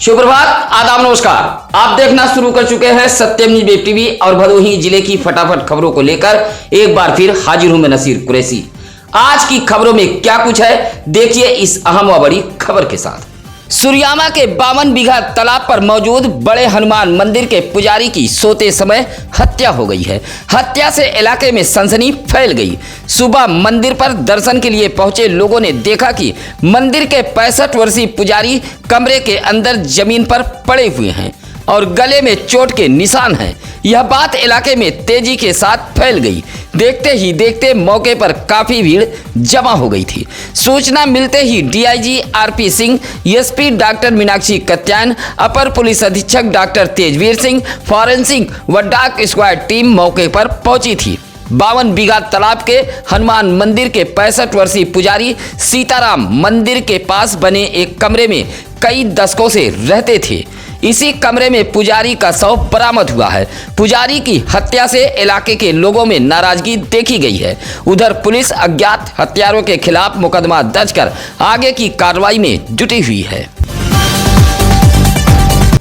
सुप्रभात, आदाब, नमस्कार। आप देखना शुरू कर चुके हैं सत्यम न्यूज़ वेब टीवी और भदोही जिले की फटाफट खबरों को लेकर एक बार फिर हाजिर हूं मैं नसीर कुरैशी। आज की खबरों में क्या कुछ है, देखिए इस अहम व बड़ी खबर के साथ। सुरियामा के 52 बीघा तालाब पर मौजूद बड़े हनुमान मंदिर के पुजारी की सोते समय हत्या हो गई है। हत्या से इलाके में सनसनी फैल गई। सुबह मंदिर पर दर्शन के लिए पहुंचे लोगों ने देखा कि मंदिर के 65 वर्षीय पुजारी कमरे के अंदर जमीन पर पड़े हुए हैं और गले में चोट के निशान हैं। यह बात इलाके में तेजी के साथ फैल गई। देखते ही देखते मौके पर काफी भीड़ जमा हो गई थी। सूचना मिलते ही DIG RP Singh, SP doctor Meenakshi Katyayan, अपर पुलिस अधीक्षक डॉक्टर तेजवीर सिंह, फॉरेंसिक व डॉग स्क्वाड टीम मौके पर पहुंची थी। 52 बीघा तालाब के हनुमान मंदिर के 65 वर्षीय पुजारी सीताराम मंदिर के पास बने एक कमरे में कई दशकों से रहते थे। इसी कमरे में पुजारी का शव बरामद हुआ है। पुजारी की हत्या से इलाके के लोगों में नाराजगी देखी गई है। उधर पुलिस अज्ञात हत्यारों के खिलाफ मुकदमा दर्ज कर आगे की कार्रवाई में जुटी हुई है।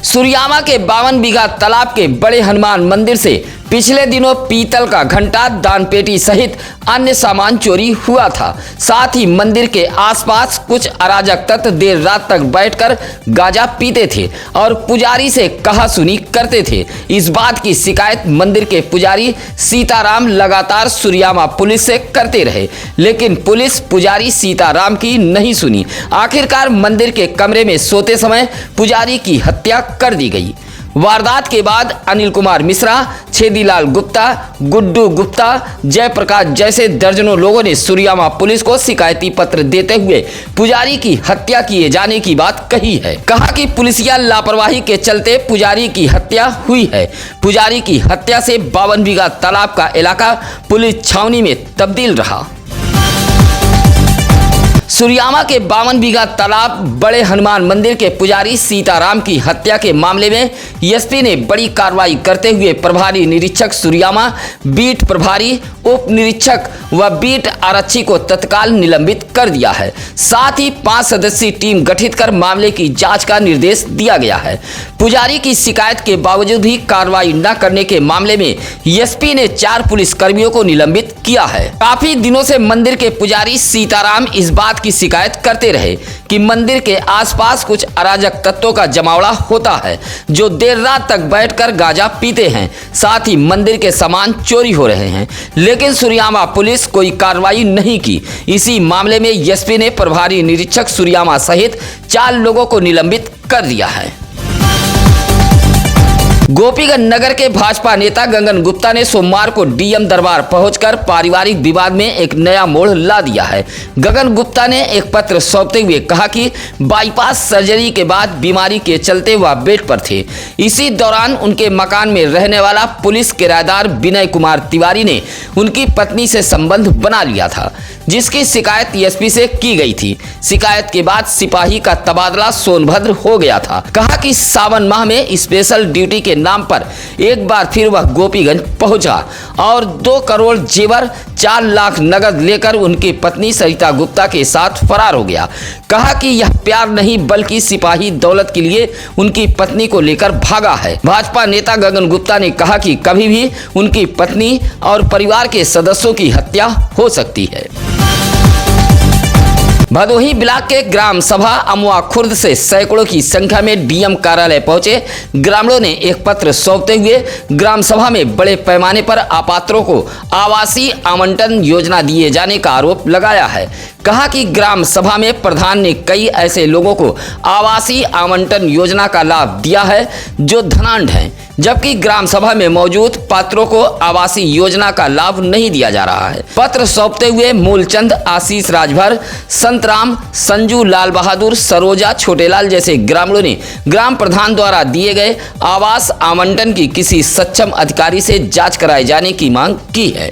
सुरियामा के 52 बीघा तालाब के बड़े हनुमान मंदिर से पिछले दिनों पीतल का घंटा, दान पेटी सहित अन्य सामान चोरी हुआ था। साथ ही मंदिर के आसपास कुछ अराजक तत्व देर रात तक बैठकर गांजा पीते थे और पुजारी से कहासुनी करते थे। इस बात की शिकायत मंदिर के पुजारी सीताराम लगातार सुरियामा पुलिस से करते रहे, लेकिन पुलिस पुजारी सीताराम की नहीं सुनी। आखिरकार मंदिर के कमरे में सोते समय पुजारी की हत्या कर दी गई। वारदात के बाद अनिल कुमार मिश्रा, छेदीलाल गुप्ता, गुड्डू गुप्ता, जयप्रकाश जैसे दर्जनों लोगों ने सुरियामा पुलिस को शिकायती पत्र देते हुए पुजारी की हत्या किए जाने की बात कही है। कहा कि पुलिसिया लापरवाही के चलते पुजारी की हत्या हुई है। पुजारी की हत्या से 52 बीघा तालाब का इलाका पुलिस छावनी में तब्दील रहा। सुरियामा के 52 बीघा तालाब बड़े हनुमान मंदिर के पुजारी सीताराम की हत्या के मामले में एसपी ने बड़ी कार्रवाई करते हुए प्रभारी निरीक्षक सुरियामा, बीट प्रभारी, उप निरीक्षक व बीट आरक्षी को तत्काल निलंबित कर दिया है। साथ ही 5 सदस्यीय टीम गठित कर मामले की जांच का निर्देश दिया गया है। पुजारी की शिकायत के बावजूद भी कार्रवाई न करने के मामले में एसपी ने 4 पुलिस कर्मियों को निलंबित किया है। काफी दिनों से मंदिर के पुजारी सीताराम इस बात की शिकायत करते रहे कि मंदिर के आसपास कुछ अराजक तत्वों का जमावड़ा होता है जो देर रात तक बैठकर गांजा पीते हैं। साथ ही मंदिर के सामान चोरी हो रहे हैं, लेकिन सुरियामा पुलिस कोई कार्रवाई नहीं की। इसी मामले में एसपी ने प्रभारी निरीक्षक सुरियामा सहित 4 लोगों को निलंबित कर दिया है। गोपीगंज नगर के भाजपा नेता गगन गुप्ता ने सोमवार को डीएम दरबार पहुंचकर पारिवारिक विवाद में एक नया मोड़ ला दिया है। गगन गुप्ता ने एक पत्र सौंपते हुए कहा कि बाईपास सर्जरी के बाद बीमारी के चलते वह बेड पर थे। इसी दौरान उनके मकान में रहने वाला पुलिस किराएदार विनय कुमार तिवारी ने उनकी पत्नी से संबंध बना लिया था, जिसकी शिकायत एसपी से की गई थी। शिकायत के बाद सिपाही का तबादला सोनभद्र हो गया था। कहा कि सावन माह में स्पेशल ड्यूटी के नाम पर एक बार फिर वह गोपीगंज पहुंचा और 2 करोड़ जेवर, 4 लाख नगद लेकर उनकी पत्नी सरिता गुप्ता के साथ फरार हो गया। कहा कि यह प्यार नहीं बल्कि सिपाही दौलत के लिए उनकी पत्नी को लेकर भागा है। भाजपा नेता गगन गुप्ता ने कहा कि कभी भी उनकी पत्नी और परिवार के सदस्यों की हत्या हो सकती है। भदोही ब्लॉक के ग्राम सभा अमुआ खुर्द से सैकड़ों की संख्या में डीएम कार्यालय पहुंचे ग्रामीणों ने एक पत्र सौंपते हुए ग्राम सभा में बड़े पैमाने पर अपात्रों को आवासीय आवंटन योजना दिए जाने का आरोप लगाया है। कहा कि ग्राम सभा में प्रधान ने कई ऐसे लोगों को आवासीय आवंटन योजना का लाभ दिया है जो धनाढ्य हैं, जबकि ग्राम सभा में मौजूद पात्रों को आवासीय योजना का लाभ नहीं दिया जा रहा है। पत्र सौंपते हुए मूलचंद, आशीष राजभर, संतराम, संजू, लाल बहादुर, सरोजा, छोटेलाल जैसे ग्रामीणों ने ग्राम प्रधान द्वारा दिए गए आवास आवंटन की किसी सक्षम अधिकारी से जांच कराए जाने की मांग की है।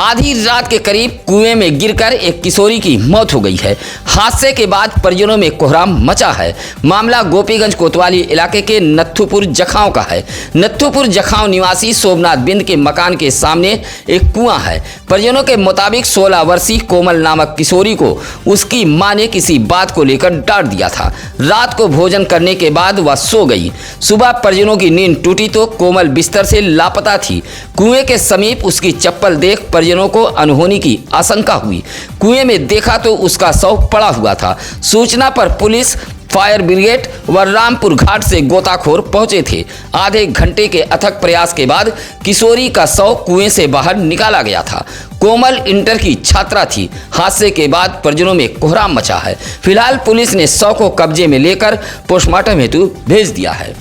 आधी रात के करीब कुएं में गिरकर एक किशोरी की मौत हो गई है। हादसे के बाद परिजनों में कोहराम मचा है। मामला गोपीगंज कोतवाली इलाके के नत्थुपुर जखांव का है। नत्थुपुर जखांव निवासी सोमनाथ बिंद के मकान के सामने एक कुआं है। परिजनों के मुताबिक 16 वर्षीय कोमल नामक किशोरी को उसकी मां ने किसी बात को लेकर डांट दिया था। रात को भोजन करने के बाद वह सो गई। सुबह परिजनों की नींद टूटी तो कोमल बिस्तर से लापता थी। कुएं के समीप उसकी चप्पल देख परिजनों को अनहोनी की आशंका हुई। कुएं में देखा तो उसका शव पड़ा हुआ था। सूचना पर पुलिस, फायर ब्रिगेड व रामपुर घाट से गोताखोर पहुंचे थे। आधे घंटे के अथक प्रयास के बाद किशोरी का शव कुएं से बाहर निकाला गया था। कोमल इंटर की छात्रा थी। हादसे के बाद परिजनों में कोहराम मचा है। फिलहाल पुलिस ने शव को कब्जे में लेकर पोस्टमार्टम हेतु भेज दिया है।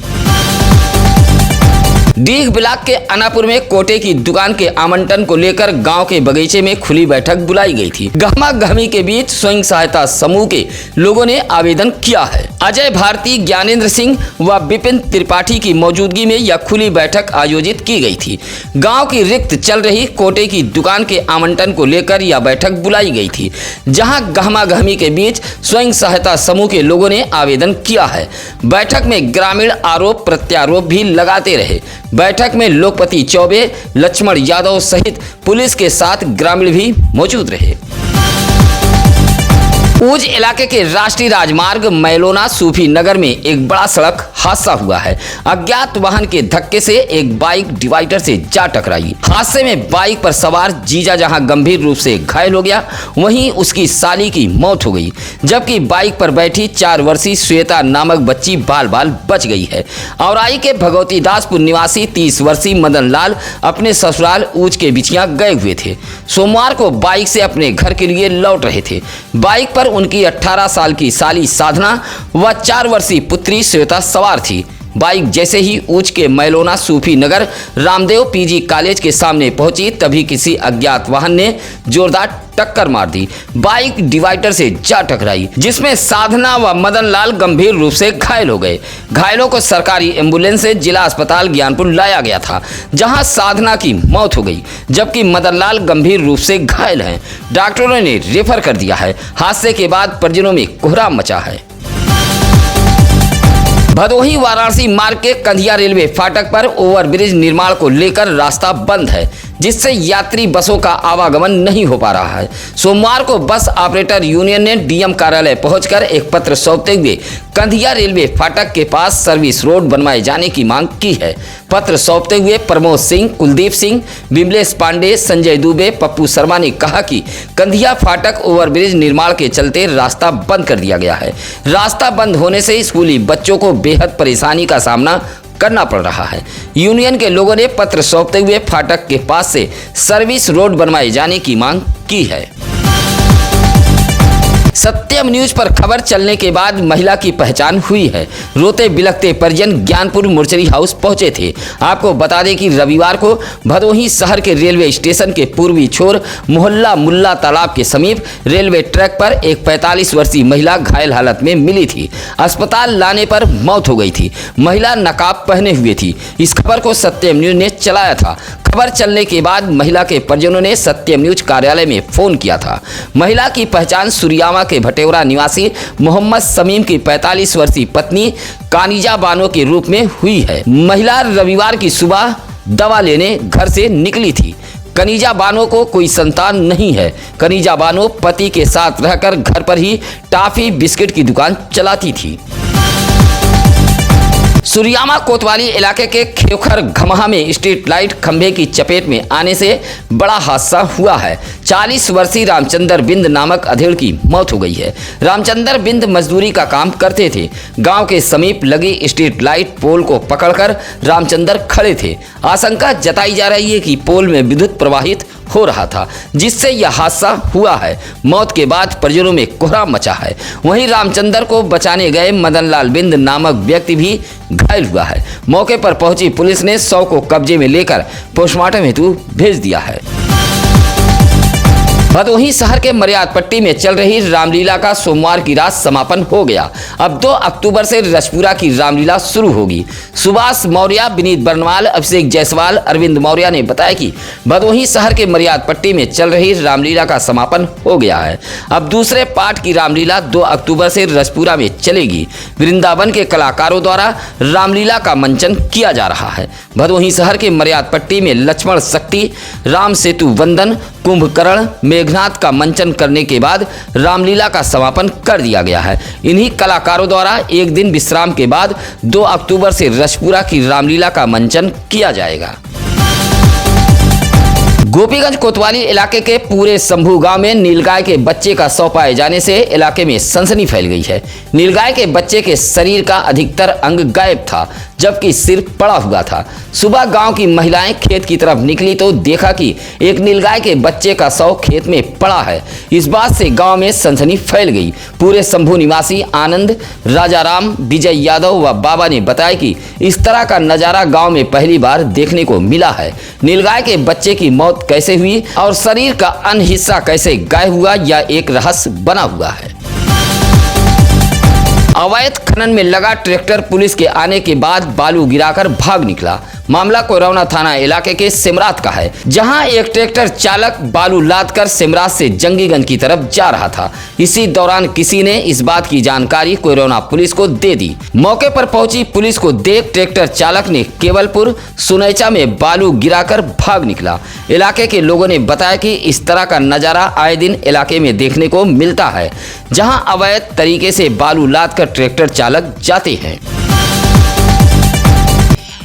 डीग ब्लॉक के अनापुर में कोटे की दुकान के आवंटन को लेकर गांव के बगीचे में खुली बैठक बुलाई गई थी। गहमा गहमी के बीच स्वयं सहायता समूह के लोगों ने आवेदन किया है। अजय भारती, ज्ञानेंद्र सिंह व विपिन त्रिपाठी की मौजूदगी में यह खुली बैठक आयोजित की गई थी। गांव की रिक्त चल रही कोटे की दुकान के आवंटन को लेकर यह बैठक बुलाई गई थी, जहां गहमा गहमी के बीच स्वयं सहायता समूह के लोगों ने आवेदन किया है। बैठक में ग्रामीण आरोप प्रत्यारोप भी लगाते रहे। बैठक में लोकपति चौबे, लक्ष्मण यादव सहित पुलिस के साथ ग्रामीण भी मौजूद रहे। ऊज इलाके के राष्ट्रीय राजमार्ग मैलोना सूफी नगर में एक बड़ा सड़क हादसा हुआ है। अज्ञात वाहन के धक्के से एक बाइक डिवाइडर से जा टकराई। हादसे में बाइक पर सवार जीजा जहां गंभीर रूप से घायल हो गया, वहीं उसकी साली की मौत हो गई, जबकि बाइक पर बैठी 4 वर्षीय श्वेता नामक बच्ची बाल बाल बच गई है। औराई के भगवती दासपुर निवासी 30 वर्षीय मदन लाल अपने ससुराल ऊज के बिछिया गए हुए थे। सोमवार को बाइक से अपने घर के लिए लौट रहे थे। बाइक पर उनकी 18 साल की साली साधना व 4 वर्षीय पुत्री श्वेता सवार थी। बाइक जैसे ही ऊंच के मैलोना सूफी नगर रामदेव पीजी कॉलेज के सामने पहुंची, तभी किसी अज्ञात वाहन ने जोरदार टक्कर मार दी। बाइक डिवाइडर से जा टकराई, जिसमें साधना व मदन लाल गंभीर रूप से घायल हो गए। घायलों को सरकारी एम्बुलेंस से जिला अस्पताल ज्ञानपुर लाया गया था, जहां साधना की मौत हो गई, जबकि मदन लाल गंभीर रूप से घायल हैं। डॉक्टरों ने रेफर कर दिया है। हादसे के बाद परिजनों में कोहराम मचा है। भदोही वाराणसी मार्ग के कंधिया रेलवे फाटक पर ओवरब्रिज निर्माण को लेकर रास्ता बंद है, जिससे यात्री बसों का आवागमन नहीं हो पा रहा है। सोमवार को बस ऑपरेटर यूनियन ने डीएम कार्यालय पहुंचकर एक पत्र सौंपते हुए कंधिया रेलवे फाटक के पास सर्विस रोड बनवाए जाने की मांग की है। पत्र सौंपते हुए प्रमोद सिंह, कुलदीप सिंह, विमलेश पांडे, संजय दुबे, पप्पू शर्मा ने कहा कि कंधिया फाटक ओवरब्रिज निर्माण के चलते रास्ता बंद कर दिया गया है। रास्ता बंद होने से स्कूली बच्चों को बेहद परेशानी का सामना करना पड़ रहा है। यूनियन के लोगों ने पत्र सौंपते हुए फाटक के पास से सर्विस रोड बनवाए जाने की मांग की है। सत्यम न्यूज पर खबर चलने के बाद महिला की पहचान हुई है। रोते बिलखते परिजन ज्ञानपुर मोर्चरी हाउस पहुंचे थे। आपको बता दें कि रविवार को भदोही शहर के रेलवे स्टेशन के पूर्वी छोर मोहल्ला मुल्ला तालाब के समीप रेलवे ट्रैक पर एक 45 वर्षीय महिला घायल हालत में मिली थी। अस्पताल लाने पर मौत हो गई थी। महिला नकाब पहने हुए थी। इस खबर को सत्यम न्यूज ने चलाया था। खबर चलने के बाद महिला के परिजनों ने सत्यम न्यूज कार्यालय में फोन किया था। महिला की पहचान सुरियामा के भटेवरा निवासी मोहम्मद समीम की 45 वर्षीय पत्नी कानिजा बानो के रूप में हुई है। महिला रविवार की सुबह दवा लेने घर से निकली थी। कनीजा बानो को कोई संतान नहीं है। कनीजा बानो पति के साथ रहकर घर पर ही टॉफी बिस्किट की दुकान चलाती थी। सुरियामा कोतवाली इलाके के खेवखर घमहा में स्ट्रीट लाइट खंभे की चपेट में आने से बड़ा हादसा हुआ है। 40 वर्षीय रामचंद्र बिंद नामक अधेड़ की मौत हो गई है। रामचंद्र बिंद मजदूरी का काम करते थे। गांव के समीप लगी स्ट्रीट लाइट पोल को पकड़कर रामचंद्र खड़े थे। आशंका जताई जा रही है कि पोल में विद्युत प्रवाहित हो रहा था, जिससे यह हादसा हुआ है। मौत के बाद परिजनों में कोहराम मचा है। वहीं रामचंद्र को बचाने गए मदन लाल बिंद नामक व्यक्ति भी घायल हुआ है। मौके पर पहुंची पुलिस ने शव को कब्जे में लेकर पोस्टमार्टम हेतु भेज दिया है। भदोही शहर के मर्याद पट्टी में चल रही रामलीला का सोमवार की रात समापन हो गया। अब 2 अक्टूबर से रजपुरा की रामलीला शुरू होगी। सुभाष मौर्य, विनीत बर्नवाल, अभिषेक जायसवाल, अरविंद मौर्य ने बताया कि भदोही शहर के मर्याद पट्टी में चल रही रामलीला का समापन हो गया है। अब दूसरे पार्ट की रामलीला 2 अक्टूबर से रजपुरा में चलेगी। वृंदावन के कलाकारों द्वारा रामलीला का मंचन किया जा रहा है। भदोही शहर के मर्याद पट्टी में लक्ष्मण शक्ति, राम सेतु वंदन, कुंभकर्ण, मेघनाथ का मंचन करने के बाद रामलीला का समापन कर दिया गया है। इन्हीं कलाकारों द्वारा एक दिन विश्राम के बाद 2 अक्टूबर से रजपुरा की रामलीला का मंचन किया जाएगा। गोपीगंज कोतवाली इलाके के पूरे शंभू गांव में नीलगाय के बच्चे का शव पाए जाने से इलाके में सनसनी फैल गई है। नीलगाय के बच्चे के शरीर का अधिकतर अंग गायब था, जबकि सिर पड़ा हुआ था। सुबह गांव की महिलाएं खेत की तरफ निकली तो देखा कि एक नीलगाय के बच्चे का शव खेत में पड़ा है। इस बात से गांव में सनसनी फैल गई। पूरे शंभू निवासी आनंद, राजाराम, विजय यादव व बाबा ने बताया कि इस तरह का नजारा गांव में पहली बार देखने को मिला है। नीलगाय के बच्चे की मौत कैसे हुई और शरीर का अन्य हिस्सा कैसे गायब हुआ, यह एक रहस्य बना हुआ है। अवैध खनन में लगा ट्रैक्टर पुलिस के आने के बाद बालू गिराकर भाग निकला। मामला कोरौना थाना इलाके के सिमरात का है, जहां एक ट्रैक्टर चालक बालू लादकर सिमरात से जंगीगंज की तरफ जा रहा था। इसी दौरान किसी ने इस बात की जानकारी कोरौना पुलिस को दे दी। मौके पर पहुंची पुलिस को देख ट्रैक्टर चालक ने केवलपुर सुनैचा में बालू गिराकर भाग निकला। इलाके के लोगों ने बताया कि इस तरह का नजारा आए दिन इलाके में देखने को मिलता है, जहां अवैध तरीके से बालू लादकर ट्रैक्टर चालक जाते हैं।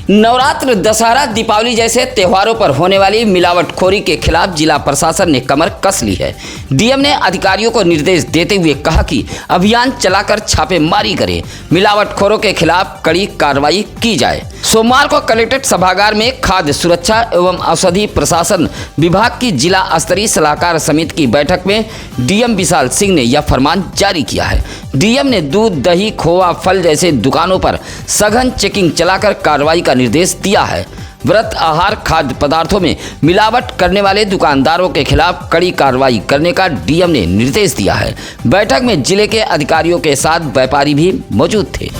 नवरात्र, दशहरा, दीपावली जैसे त्योहारों पर होने वाली मिलावटखोरी के खिलाफ जिला प्रशासन ने कमर कस ली है। डीएम ने अधिकारियों को निर्देश देते हुए कहा कि अभियान चलाकर छापेमारी करें, मिलावटखोरों के खिलाफ कड़ी कार्रवाई की जाए। सोमवार को कलेक्ट्रेट सभागार में खाद्य सुरक्षा एवं औषधि प्रशासन विभाग की जिला स्तरीय सलाहकार समिति की बैठक में डीएम विशाल सिंह ने यह फरमान जारी किया है। डीएम ने दूध, दही, खोआ, फल जैसे दुकानों पर सघन चेकिंग चलाकर कार्रवाई का निर्देश दिया है। व्रत आहार खाद्य पदार्थों में मिलावट करने वाले दुकानदारों के खिलाफ कड़ी कार्रवाई करने का डीएम ने निर्देश दिया है। बैठक में जिले के अधिकारियों के साथ व्यापारी भी मौजूद थे।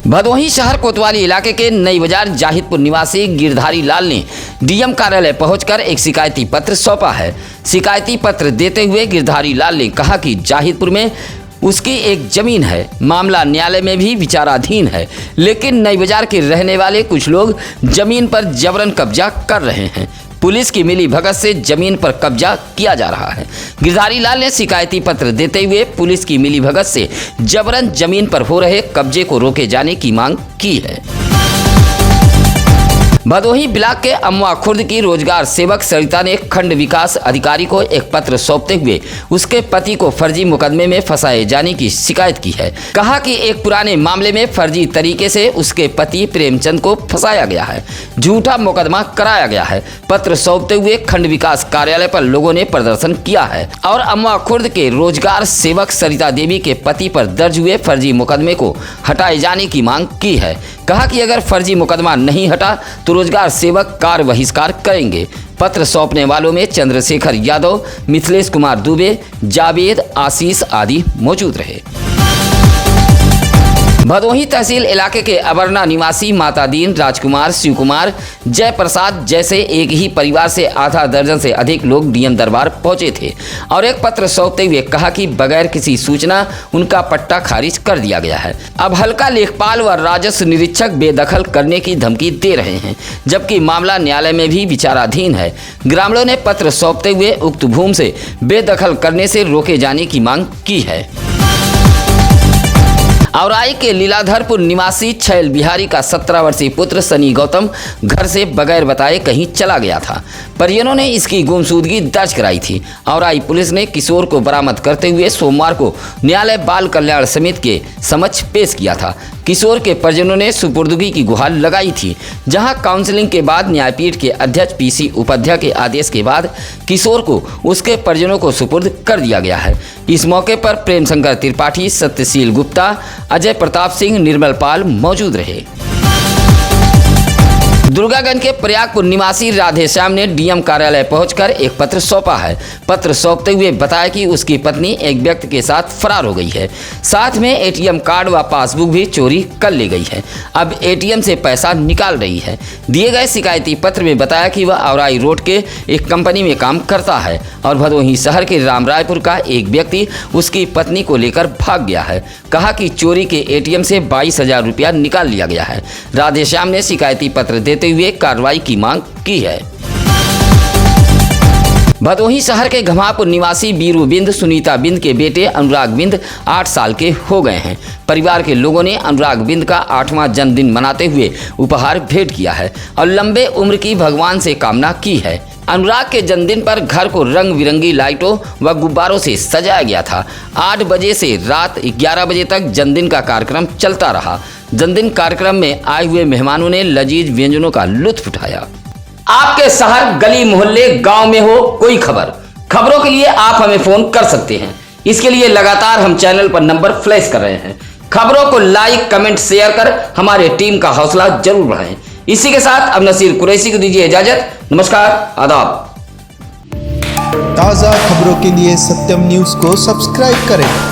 भदोही शहर कोतवाली इलाके के नई बाजार जाहिदपुर निवासी गिरधारी लाल ने डीएम कार्यालय पहुंचकर एक शिकायती पत्र सौंपा है। शिकायती पत्र देते हुए गिरधारी लाल ने कहा कि जाहिदपुर में उसकी एक जमीन है, मामला न्यायालय में भी विचाराधीन है, लेकिन नई बाजार के रहने वाले कुछ लोग जमीन पर जबरन कब्जा कर रहे हैं। पुलिस की मिली भगत से जमीन पर कब्जा किया जा रहा है। गिरधारी लाल ने शिकायती पत्र देते हुए पुलिस की मिली भगत से जबरन जमीन पर हो रहे कब्जे को रोके जाने की मांग की है। भदोही ब्लॉक के अम्वा खुर्द की रोजगार सेवक सरिता ने खंड विकास अधिकारी को एक पत्र सौंपते हुए उसके पति को फर्जी मुकदमे में फंसाए जाने की शिकायत की है। कहा कि एक पुराने मामले में फर्जी तरीके से उसके पति प्रेमचंद को फंसाया गया है, झूठा मुकदमा कराया गया है। पत्र सौंपते हुए खंड विकास कार्यालय पर लोगों ने प्रदर्शन किया है और अम्वा खुर्द के रोजगार सेवक सरिता देवी के पति पर दर्ज हुए फर्जी मुकदमे को हटाए जाने की मांग की है। कहा कि अगर फर्जी मुकदमा नहीं हटा तो रोजगार सेवक कार्य बहिष्कार करेंगे। पत्र सौंपने वालों में चंद्रशेखर यादव, मिथिलेश कुमार दुबे, जावेद, आशीष आदि मौजूद रहे। भदोही तहसील इलाके के अबरना निवासी माता दीन, राजकुमार, शिवकुमार, जयप्रसाद जैसे एक ही परिवार से आधा दर्जन से अधिक लोग डीएम दरबार पहुंचे थे और एक पत्र सौंपते हुए कहा कि बगैर किसी सूचना उनका पट्टा खारिज कर दिया गया है। अब हल्का लेखपाल व राजस्व निरीक्षक बेदखल करने की धमकी दे रहे हैं, जबकि मामला न्यायालय में भी विचाराधीन है। ग्रामीणों ने पत्र सौंपते हुए उक्त भूमि से बेदखल करने से रोके जाने की मांग की है। औराई के लीलाधरपुर निवासी छैल बिहारी का 17 वर्षीय पुत्र सनी गौतम घर से बगैर बताए कहीं चला गया था। परिजनों ने इसकी गुमशुदगी दर्ज कराई थी। औराई पुलिस ने किशोर को बरामद करते हुए सोमवार को न्यायालय बाल कल्याण समिति के समक्ष पेश किया था। किशोर के परिजनों ने सुपुर्दगी की गुहार लगाई थी, जहां काउंसलिंग के बाद न्यायपीठ के अध्यक्ष पीसी उपाध्याय के आदेश के बाद किशोर को उसके परिजनों को सुपुर्द कर दिया गया है। इस मौके पर प्रेम शंकर त्रिपाठी, सत्यशील गुप्ता, अजय प्रताप सिंह, निर्मल पाल मौजूद रहे। दुर्गागंज के प्रयागपुर निवासी राधेश्याम ने डीएम कार्यालय पहुंचकर एक पत्र सौंपा है। पत्र सौंपते हुए बताया कि उसकी पत्नी एक व्यक्ति के साथ फरार हो गई है। साथ में एटीएम कार्ड व पासबुक भी चोरी कर ली गई है। अब एटीएम से पैसा निकाल रही है। दिए गए शिकायती पत्र में बताया कि वह औराई रोड के एक कंपनी में काम करता है और भदोही शहर के रामरायपुर का एक व्यक्ति उसकी पत्नी को लेकर भाग गया है। कहा कि चोरी के एटीएम से 22,000 रुपया निकाल लिया गया है। राधेश्याम ने शिकायती पत्र देते हुए कार्रवाई की मांग की है। भदोही शहर के घमापुर निवासी बीरू बिंद सुनीता बिंद के बेटे अनुराग बिंद 8 साल के हो गए हैं। परिवार के लोगों ने अनुराग बिंद का 8वां जन्मदिन मनाते हुए उपहार भेंट किया है और लंबे उम्र की भगवान से कामना की है। अनुराग के जन्मदिन पर घर को रंग बिरंगी लाइटों व गुब्बारों से सजाया गया था। 8 बजे से रात 11 बजे तक जन्मदिन का कार्यक्रम चलता रहा। जन्मदिन कार्यक्रम में आए हुए मेहमानों ने लजीज व्यंजनों का लुत्फ उठाया। आपके शहर, गली, मोहल्ले, गांव में हो कोई खबरों के लिए आप हमें फोन कर सकते हैं। इसके लिए लगातार हम चैनल पर नंबर फ्लैश कर रहे हैं। खबरों को लाइक, कमेंट, शेयर कर हमारे टीम का हौसला जरूर बढ़ाएं। इसी के साथ अब नसीर कुरैशी को दीजिए इजाजत। नमस्कार, आदाब। ताज़ा खबरों के लिए सत्यम न्यूज़ को सब्सक्राइब करें।